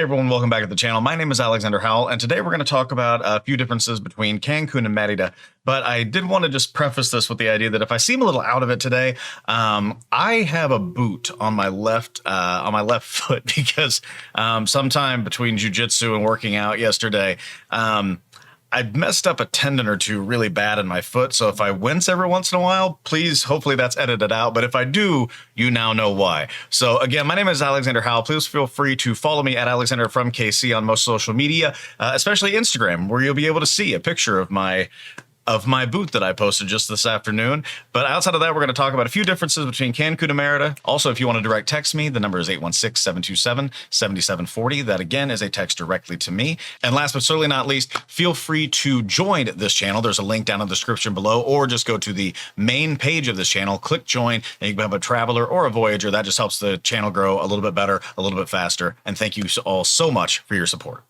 Hey everyone, welcome back to the channel. My name is Alexander Howell, and today we're going to talk about a few differences between Cancun and Merida. But I did want to just preface this with the idea that if I seem a little out of it today, I have a boot on my left foot because sometime between jiu-jitsu and working out yesterday, I messed up a tendon or two really bad in my foot. So if I wince every once in a while, please, hopefully that's edited out. But if I do, you now know why. So again, my name is Alexander Howell. Please feel free to follow me at Alexander from KC on most social media, especially Instagram, where you'll be able to see a picture of my boot that I posted just this afternoon. But outside of that, we're going to talk about a few differences between Cancun and Merida. Also, if you want to direct text me, the number is 816-727-7740. That again is a text directly to me. And last but certainly not least, feel free to join this channel. There's a link down in the description below, or just go to the main page of this channel, click join, and you can have a traveler or a voyager. That just helps the channel grow a little bit better, a little bit faster. And thank you all so much for your support.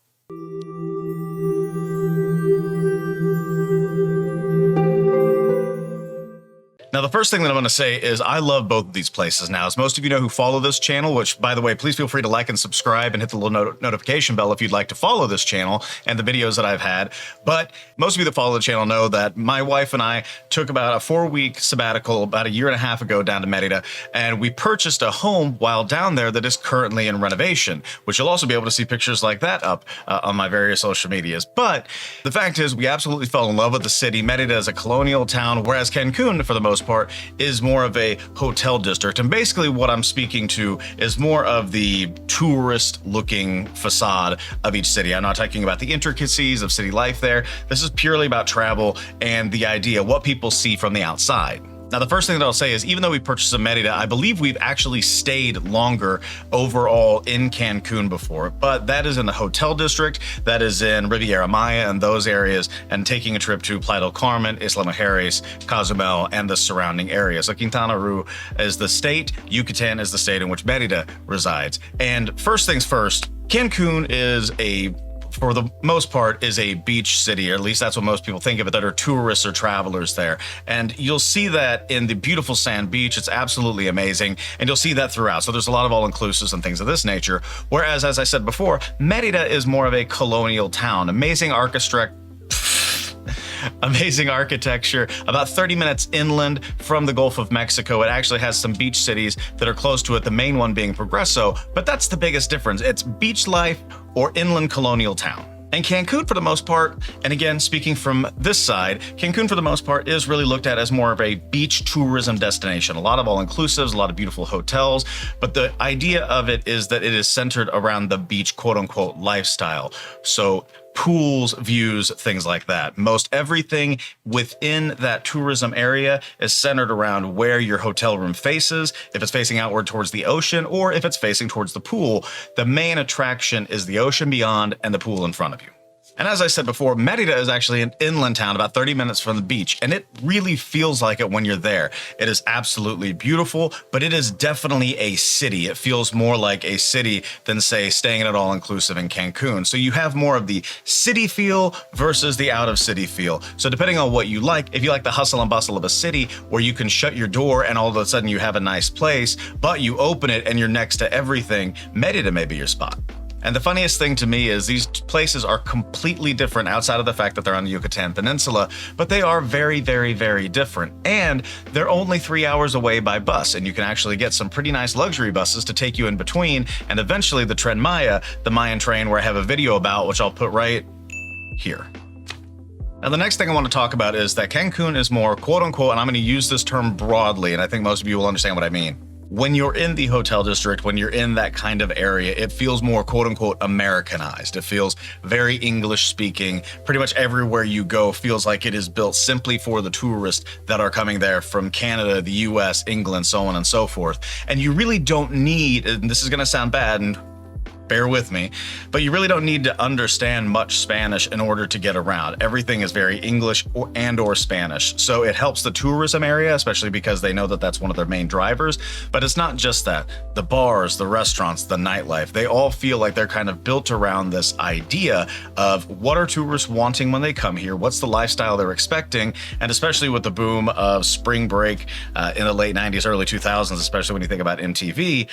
Now, the first thing that I'm going to say is I love both of these places now. As most of you know who follow this channel, which, by the way, please feel free to like and subscribe and hit the little notification bell if you'd like to follow this channel and the videos that I've had. But most of you that follow the channel know that my wife and I took about a 4-week sabbatical about a year and a half ago down to Merida, and we purchased a home while down there that is currently in renovation, which you'll also be able to see pictures like that up on my various social medias. But the fact is, we absolutely fell in love with the city. Merida is a colonial town, whereas Cancun, for the most part, is more of a hotel district. And basically what I'm speaking to is more of the tourist looking facade of each city. I'm not talking about the intricacies of city life there. This is purely about travel and the idea, what people see from the outside. Now, the first thing that I'll say is, even though we purchased a Merida, I believe we've actually stayed longer overall in Cancun before, but that is in the hotel district, that is in Riviera Maya and those areas, and taking a trip to Playa del Carmen, Isla Mujeres, Cozumel, and the surrounding areas. So QuintanaRoo is the state, Yucatan is the state in which Merida resides. And first things first, Cancun is for the most part, is a beach city, or at least that's what most people think of it, that are tourists or travelers there. And you'll see that in the beautiful sand beach. It's absolutely amazing. And you'll see that throughout. So there's a lot of all-inclusives and things of this nature. Whereas, as I said before, Merida is more of a colonial town. Amazing architecture, about 30 minutes inland from the Gulf of Mexico. It actually has some beach cities that are close to it, the main one being Progreso, but that's the biggest difference. It's beach life or inland colonial town. And Cancun, for the most part, and again, speaking from this side, Cancun, for the most part, is really looked at as more of a beach tourism destination. A lot of all-inclusives, a lot of beautiful hotels, but the idea of it is that it is centered around the beach, quote-unquote, lifestyle. So pools, views, things like that. Most everything within that tourism area is centered around where your hotel room faces, if it's facing outward towards the ocean, or if it's facing towards the pool. The main attraction is the ocean beyond and the pool in front of you. And as I said before, Merida is actually an inland town about 30 minutes from the beach, and it really feels like it when you're there. It is absolutely beautiful, but it is definitely a city. It feels more like a city than, say, staying at an all-inclusive in Cancun. So you have more of the city feel versus the out-of-city feel. So depending on what you like, if you like the hustle and bustle of a city where you can shut your door and all of a sudden you have a nice place, but you open it and you're next to everything, Merida may be your spot. And the funniest thing to me is these places are completely different outside of the fact that they're on the Yucatan Peninsula, but they are very, very, very different. And they're only 3 hours away by bus, and you can actually get some pretty nice luxury buses to take you in between, and eventually the Tren Maya, the Mayan train, where I have a video about, which I'll put right here. Now, the next thing I want to talk about is that Cancun is more, quote unquote, and I'm going to use this term broadly, and I think most of you will understand what I mean. When you're in the hotel district, when you're in that kind of area, it feels more, quote unquote, Americanized. It feels very English speaking. Pretty much everywhere you go feels like it is built simply for the tourists that are coming there from Canada, the US, England, so on and so forth. And you really don't need, and this is going to sound bad, and bear with me, but you really don't need to understand much Spanish in order to get around. Everything is very English or Spanish. So it helps the tourism area, especially because they know that that's one of their main drivers. But it's not just that. The bars, the restaurants, the nightlife, they all feel like they're kind of built around this idea of what are tourists wanting when they come here? What's the lifestyle they're expecting? And especially with the boom of spring break in the late 90s, early 2000s, especially when you think about MTV,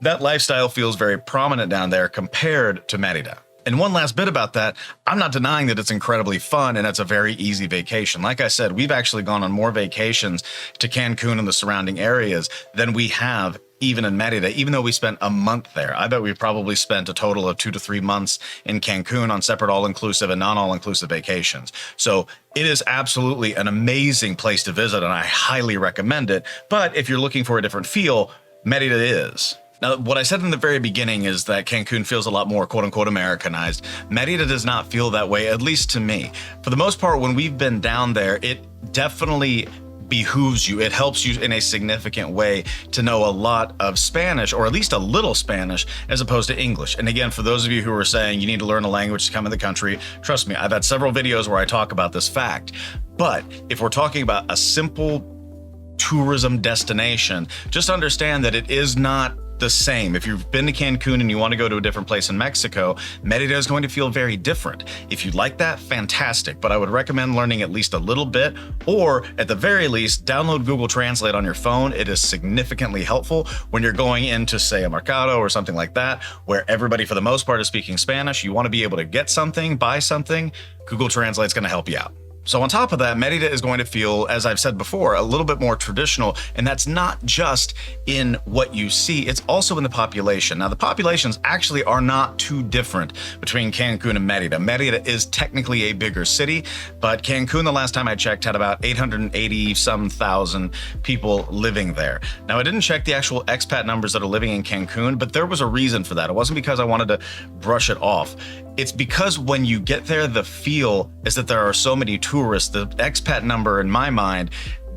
That lifestyle feels very prominent down there compared to Merida. And one last bit about that, I'm not denying that it's incredibly fun and it's a very easy vacation. Like I said, we've actually gone on more vacations to Cancun and the surrounding areas than we have even in Merida, even though we spent a month there. I bet we probably spent a total of 2 to 3 months in Cancun on separate all-inclusive and non-all-inclusive vacations. So it is absolutely an amazing place to visit, and I highly recommend it. But if you're looking for a different feel, Merida is. Now, what I said in the very beginning is that Cancun feels a lot more quote-unquote Americanized. Merida does not feel that way, at least to me. For the most part, when we've been down there, it definitely behooves you. It helps you in a significant way to know a lot of Spanish, or at least a little Spanish, as opposed to English. And again, for those of you who are saying you need to learn a language to come in the country, trust me, I've had several videos where I talk about this fact. But if we're talking about a simple tourism destination, just understand that it is not the same. If you've been to Cancun and you want to go to a different place in Mexico, Merida is going to feel very different. If you like that, fantastic, but I would recommend learning at least a little bit, or at the very least, download Google Translate on your phone. It is significantly helpful when you're going into, say, a mercado or something like that, where everybody for the most part is speaking Spanish. You want to be able to get something, buy something, Google Translate's going to help you out. So on top of that, Merida is going to feel, as I've said before, a little bit more traditional, and that's not just in what you see, it's also in the population. Now, the populations actually are not too different between Cancun and Merida. Merida is technically a bigger city, but Cancun, the last time I checked, had about 880-some thousand people living there. Now, I didn't check the actual expat numbers that are living in Cancun, but there was a reason for that. It wasn't because I wanted to brush it off. It's because when you get there, the feel is that there are so many tourists. The expat number, in my mind,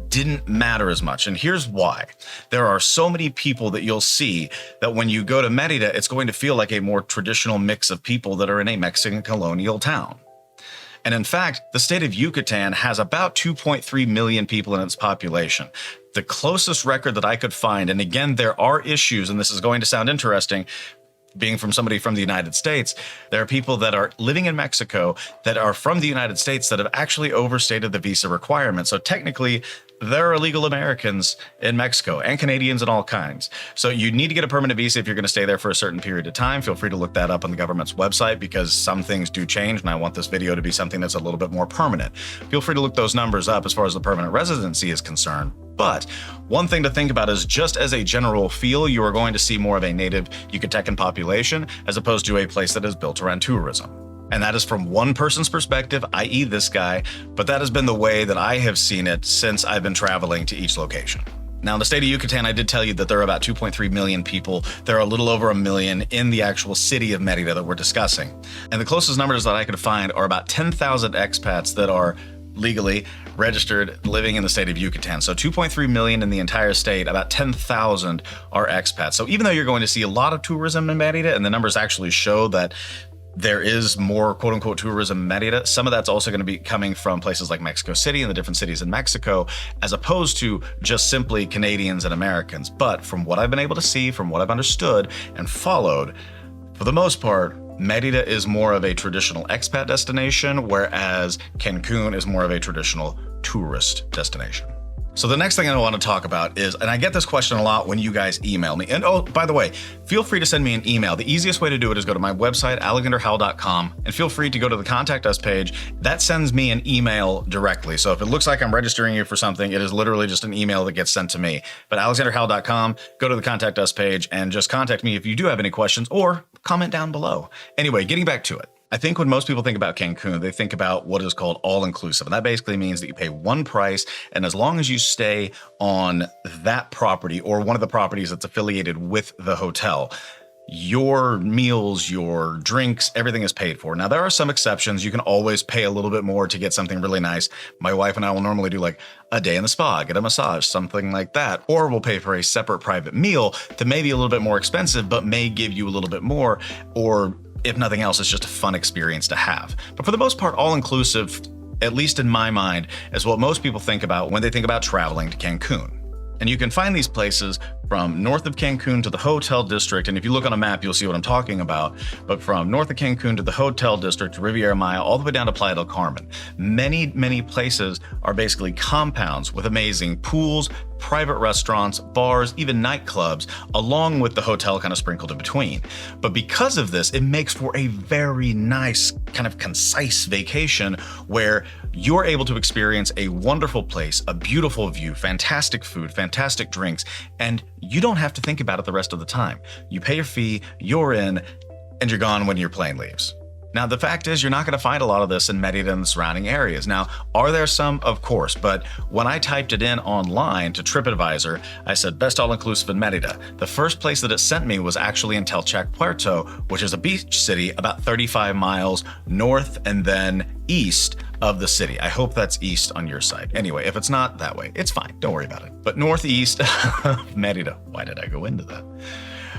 didn't matter as much. And here's why. There are so many people that you'll see that when you go to Merida, it's going to feel like a more traditional mix of people that are in a Mexican colonial town. And in fact, the state of Yucatan has about 2.3 million people in its population. The closest record that I could find, and again, there are issues, and this is going to sound interesting, being from somebody from the United States, there are people that are living in Mexico that are from the United States that have actually overstated the visa requirements. So technically, there are illegal Americans in Mexico and Canadians and all kinds. So you need to get a permanent visa if you're going to stay there for a certain period of time. Feel free to look that up on the government's website because some things do change, and I want this video to be something that's a little bit more permanent. Feel free to look those numbers up as far as the permanent residency is concerned. But one thing to think about is just as a general feel, you are going to see more of a native Yucatecan population as opposed to a place that is built around tourism. And that is from one person's perspective, i.e. this guy, but that has been the way that I have seen it since I've been traveling to each location. Now, in the state of Yucatan, I did tell you that there are about 2.3 million people. There are a little over 1 million in the actual city of Merida that we're discussing. And the closest numbers that I could find are about 10,000 expats that are legally registered living in the state of Yucatan. So 2.3 million in the entire state, about 10,000 are expats. So even though you're going to see a lot of tourism in Merida, and the numbers actually show that there is more quote-unquote tourism in Merida, some of that's also going to be coming from places like Mexico City and the different cities in Mexico, as opposed to just simply Canadians and Americans. But from what I've been able to see, from what I've understood and followed, for the most part, Merida is more of a traditional expat destination, whereas Cancun is more of a traditional tourist destination. So the next thing I want to talk about is, and I get this question a lot when you guys email me, and oh, by the way, feel free to send me an email. The easiest way to do it is go to my website, alexanderhowell.com, and feel free to go to the contact us page. That sends me an email directly. So if it looks like I'm registering you for something, it is literally just an email that gets sent to me. But alexanderhowell.com, go to the contact us page and just contact me if you do have any questions or comment down below. Anyway, getting back to it. I think when most people think about Cancun, they think about what is called all-inclusive. And that basically means that you pay one price, and as long as you stay on that property or one of the properties that's affiliated with the hotel, your meals, your drinks, everything is paid for. Now, there are some exceptions. You can always pay a little bit more to get something really nice. My wife and I will normally do like a day in the spa, get a massage, something like that. Or we'll pay for a separate private meal that may be a little bit more expensive, but may give you a little bit more, or if nothing else, it's just a fun experience to have. But for the most part, all-inclusive, at least in my mind, is what most people think about when they think about traveling to Cancun. And you can find these places from north of Cancun to the hotel district. And if you look on a map, you'll see what I'm talking about. But from north of Cancun to the hotel district, to Riviera Maya, all the way down to Playa del Carmen. Many, many places are basically compounds with amazing pools, private restaurants, bars, even nightclubs, along with the hotel kind of sprinkled in between. But because of this, it makes for a very nice, kind of concise vacation where you're able to experience a wonderful place, a beautiful view, fantastic food, fantastic drinks, and you don't have to think about it the rest of the time. You pay your fee, you're in, and you're gone when your plane leaves. Now, the fact is, you're not going to find a lot of this in Merida and the surrounding areas. Now, are there some? Of course, but when I typed it in online to TripAdvisor, I said best all-inclusive in Merida. The first place that it sent me was actually in Telchac Puerto, which is a beach city about 35 miles north and then east of the city. I hope that's east on your side. Anyway, if it's not that way, it's fine. Don't worry about it. But northeast of Merida. Why did I go into that?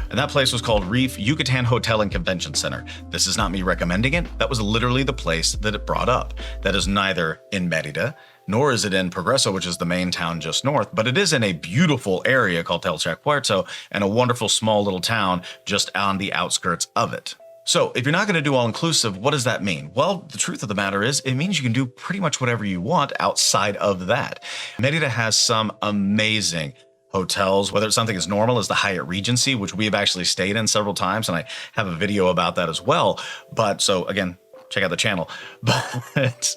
And that place was called Reef Yucatan Hotel and Convention Center. This is not me recommending it. That was literally the place that it brought up. That is neither in Merida, nor is it in Progreso, which is the main town just north, but it is in a beautiful area called Telchac Puerto and a wonderful small little town just on the outskirts of it. So if you're not going to do all-inclusive, what does that mean? Well, the truth of the matter is it means you can do pretty much whatever you want outside of that. Merida has some amazing hotels, whether it's something as normal as the Hyatt Regency, which we have actually stayed in several times, and I have a video about that as well. But so again, check out the channel, but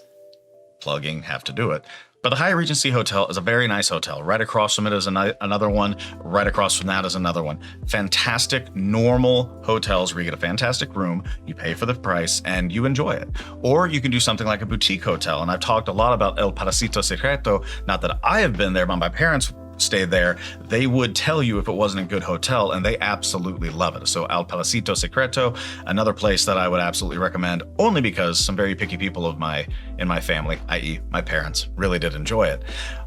plugging, have to do it. But the Hyatt Regency Hotel is a very nice hotel. Right across from it is another one. Right across from that is another one. Fantastic, normal hotels where you get a fantastic room, you pay for the price, and you enjoy it. Or you can do something like a boutique hotel. And I've talked a lot about El Palacito Secreto. Not that I have been there, but my parents stayed there. They would tell you if it wasn't a good hotel, and they absolutely love it. So El Palacito Secreto, another place that I would absolutely recommend, only because some very picky people in my family, i.e. my parents, really did enjoy it.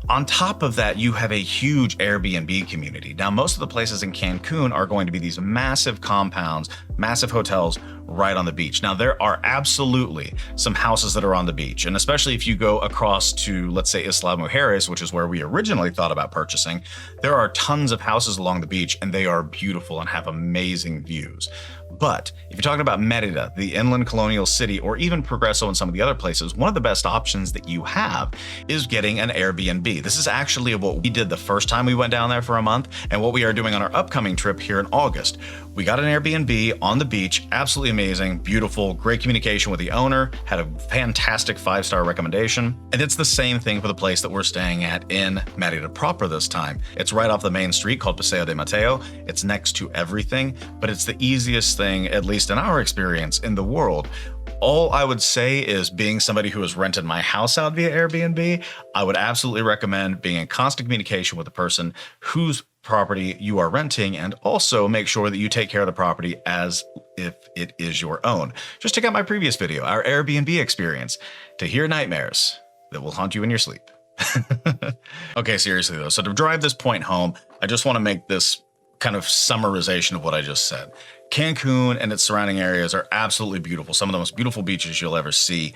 On top of that, you have a huge Airbnb community. Now, most of the places in Cancun are going to be these massive compounds, massive hotels right on the beach. Now, there are absolutely some houses that are on the beach, and especially if you go across to, let's say, Isla Mujeres, which is where we originally thought about purchasing, there are tons of houses along the beach, and they are beautiful and have amazing views. But if you're talking about Merida, the inland colonial city, or even Progreso and some of the other places, one of the best options that you have is getting an Airbnb. This is actually what we did the first time we went down there for a month, and what we are doing on our upcoming trip here in August. We got an Airbnb on the beach, absolutely amazing, beautiful, great communication with the owner, had a fantastic 5-star recommendation. And it's the same thing for the place that we're staying at in Merida proper this time. It's right off the main street called Paseo de Mateo. It's next to everything, but it's the easiest thing, at least in our experience, in the world. All I would say is, being somebody who has rented my house out via Airbnb, I would absolutely recommend being in constant communication with the person whose property you are renting, and also make sure that you take care of the property as if it is your own. Just check out my previous video, our Airbnb experience, to hear nightmares that will haunt you in your sleep. Okay, seriously though, so to drive this point home, I just want to make this kind of summarization of what I just said. Cancun and its surrounding areas are absolutely beautiful, some of the most beautiful beaches you'll ever see.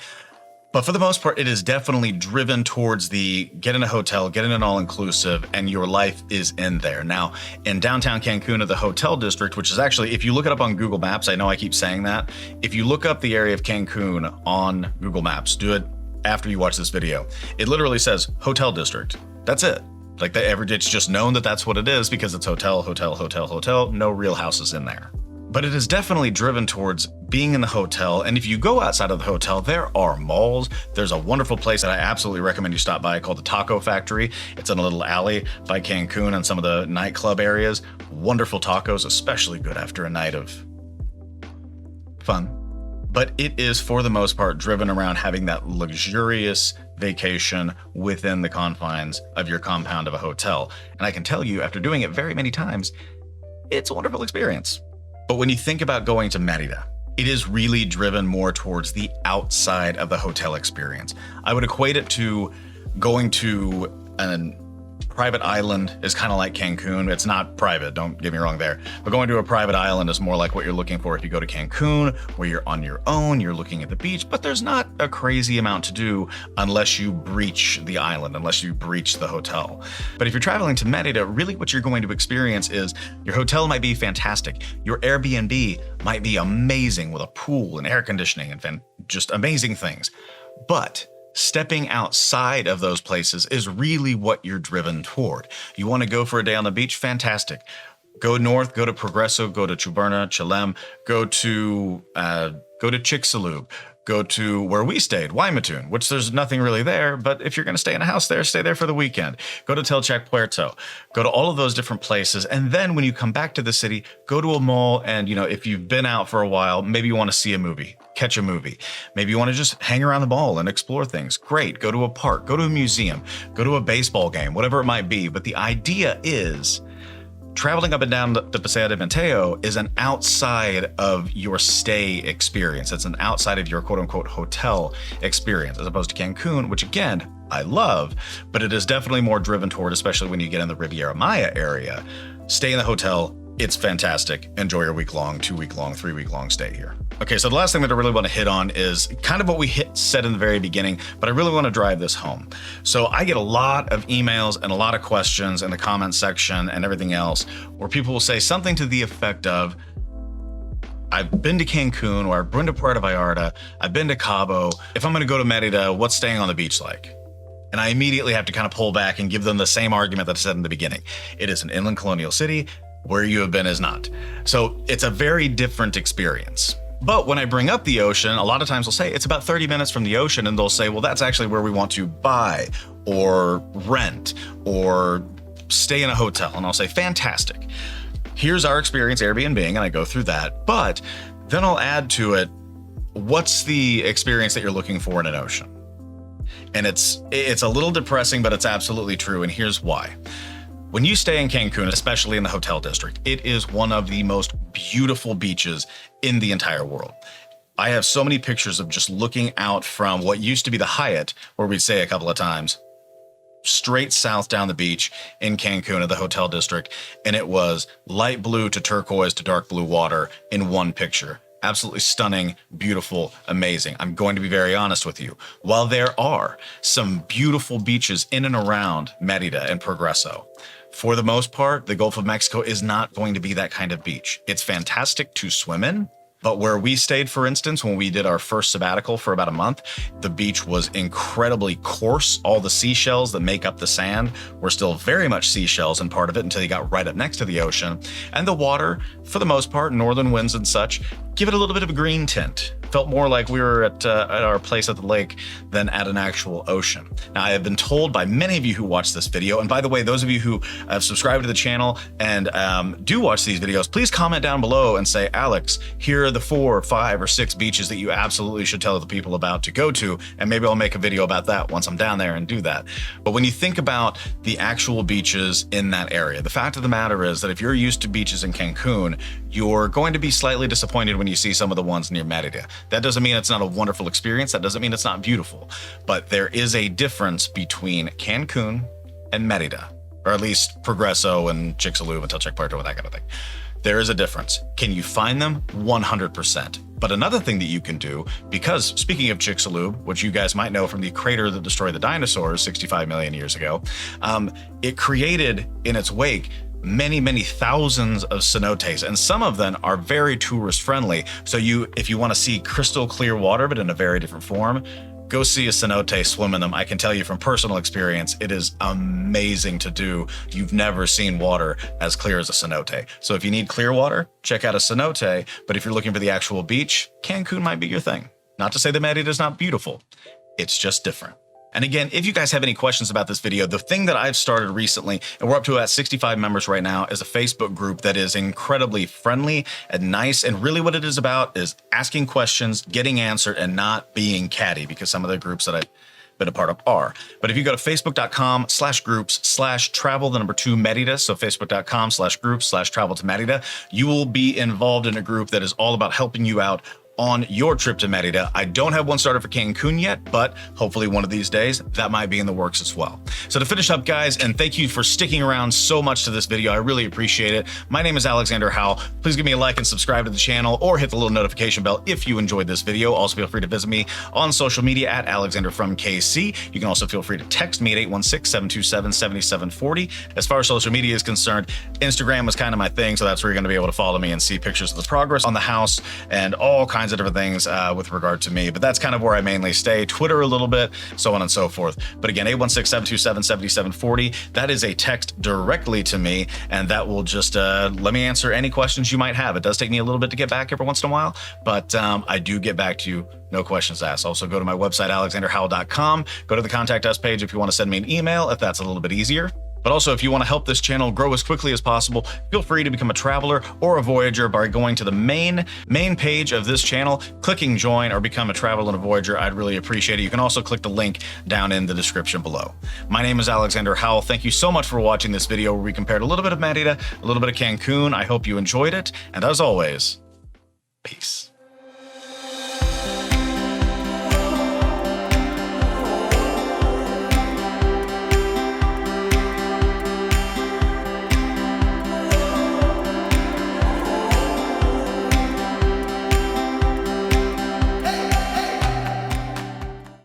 But for the most part, it is definitely driven towards the get in a hotel, get in an all-inclusive, and your life is in there. Now, in downtown Cancun, of the hotel district, which is actually, if you look it up on Google Maps, I know I keep saying that. If you look up the area of Cancun on Google Maps, do it after you watch this video. It literally says hotel district. That's it. Like, it's just known that that's what it is because it's hotel, hotel, hotel, hotel. No real houses in there. But it is definitely driven towards being in the hotel. And if you go outside of the hotel, there are malls. There's a wonderful place that I absolutely recommend you stop by called the Taco Factory. It's in a little alley by Cancun and some of the nightclub areas. Wonderful tacos, especially good after a night of fun. But it is, for the most part, driven around having that luxurious vacation within the confines of your compound of a hotel. And I can tell you, after doing it very many times, it's a wonderful experience. But when you think about going to Merida, it is really driven more towards the outside of the hotel experience. I would equate it to going to an private island is kind of like Cancun. It's not private, don't get me wrong there. But going to a private island is more like what you're looking for if you go to Cancun, where you're on your own, you're looking at the beach, but there's not a crazy amount to do unless you breach the island, unless you breach the hotel. But if you're traveling to Merida, really what you're going to experience is your hotel might be fantastic. Your Airbnb might be amazing with a pool and air conditioning and just amazing things. But stepping outside of those places is really what you're driven toward. You want to go for a day on the beach? Fantastic. Go north, go to Progreso, go to Chuburna, Chelem, go to Chicxulub, go to where we stayed, Guaymatoon, which there's nothing really there, but if you're going to stay in a house there, stay there for the weekend. Go to Telchac Puerto, go to all of those different places. And then when you come back to the city, go to a mall. And, if you've been out for a while, maybe you want to see a movie, catch a movie. Maybe you want to just hang around the mall and explore things. Great. Go to a park, go to a museum, go to a baseball game, whatever it might be. But the idea is traveling up and down the Paseo de Mateo is an outside of your stay experience. It's an outside of your quote unquote hotel experience, as opposed to Cancun, which again, I love, but it is definitely more driven toward, especially when you get in the Riviera Maya area. Stay in the hotel. It's fantastic. Enjoy your week-long, 2-week-long, 3-week-long stay here. Okay, so the last thing that I really want to hit on is kind of what we said in the very beginning, but I really want to drive this home. So I get a lot of emails and a lot of questions in the comment section and everything else where people will say something to the effect of, I've been to Cancun, or I've been to Puerto Vallarta, I've been to Cabo. If I'm going to go to Merida, what's staying on the beach like? And I immediately have to kind of pull back and give them the same argument that I said in the beginning. It is an inland colonial city. Where you have been is not. So it's a very different experience. But when I bring up the ocean, a lot of times they'll say it's about 30 minutes from the ocean, and they'll say, well, that's actually where we want to buy or rent or stay in a hotel. And I'll say, fantastic. Here's our experience Airbnb-ing, and I go through that. But then I'll add to it, what's the experience that you're looking for in an ocean? And it's a little depressing, but it's absolutely true. And here's why. When you stay in Cancun, especially in the hotel district, it is one of the most beautiful beaches in the entire world. I have so many pictures of just looking out from what used to be the Hyatt, where we'd stay a couple of times, straight south down the beach in Cancun at the hotel district. And it was light blue to turquoise to dark blue water in one picture. Absolutely stunning, beautiful, amazing. I'm going to be very honest with you. While there are some beautiful beaches in and around Merida and Progreso, for the most part, the Gulf of Mexico is not going to be that kind of beach. It's fantastic to swim in, but where we stayed, for instance, when we did our first sabbatical for about a month, the beach was incredibly coarse. All the seashells that make up the sand were still very much seashells in part of it until you got right up next to the ocean. And the water, for the most part, northern winds and such, give it a little bit of a green tint. Felt more like we were at our place at the lake than at an actual ocean. Now, I have been told by many of you who watch this video, and by the way, those of you who have subscribed to the channel and do watch these videos, please comment down below and say, Alex, here are the 4, 5, or 6 beaches that you absolutely should tell the people about to go to, and maybe I'll make a video about that once I'm down there and do that. But when you think about the actual beaches in that area, the fact of the matter is that if you're used to beaches in Cancun, you're going to be slightly disappointed when you see some of the ones near Merida. That doesn't mean it's not a wonderful experience. That doesn't mean it's not beautiful. But there is a difference between Cancun and Merida, or at least Progreso and Chicxulub and Telchac Puerto and that kind of thing. There is a difference. Can you find them? 100%. But another thing that you can do, because speaking of Chicxulub, which you guys might know from the crater that destroyed the dinosaurs 65 million years ago, it created in its wake many thousands of cenotes, and some of them are very tourist friendly. So if you want to see crystal clear water, but in a very different form, go see a cenote, swim in them. I can tell you from personal experience, it is amazing to do. You've never seen water as clear as a cenote. So if you need clear water, check out a cenote. But if you're looking for the actual beach, Cancun might be your thing. Not to say that Merida is not beautiful. It's just different. And again, if you guys have any questions about this video, the thing that I've started recently, and we're up to about 65 members right now, is a Facebook group that is incredibly friendly and nice. And really what it is about is asking questions, getting answered, and not being catty, because some of the groups that I've been a part of are. But if you go to facebook.com/groups/travel2 Merida, so facebook.com/groups/travel to Merida, you will be involved in a group that is all about helping you out on your trip to Merida. I don't have one started for Cancun yet, but hopefully one of these days that might be in the works as well. So to finish up, guys, and thank you for sticking around so much to this video. I really appreciate it. My name is Alexander Howell. Please give me a like and subscribe to the channel, or hit the little notification bell if you enjoyed this video. Also feel free to visit me on social media at Alexander from KC. You can also feel free to text me at 816-727-7740. As far as social media is concerned, Instagram was kind of my thing, so that's where you're going to be able to follow me and see pictures of the progress on the house and all kinds of different things with regard to me. But that's kind of where I mainly stay. Twitter a little bit, so on and so forth. But again, 816-727-7740. That is a text directly to me, and that will just let me answer any questions you might have. It does take me a little bit to get back every once in a while, but I do get back to you, no questions asked. Also, go to my website, alexanderhowell.com. Go to the contact us page if you want to send me an email, if that's a little bit easier. But also, if you want to help this channel grow as quickly as possible, feel free to become a traveler or a voyager by going to the main page of this channel, clicking join or become a traveler and a voyager. I'd really appreciate it. You can also click the link down in the description below. My name is Alexander Howell. Thank you so much for watching this video where we compared a little bit of Merida, a little bit of Cancun. I hope you enjoyed it. And as always, peace.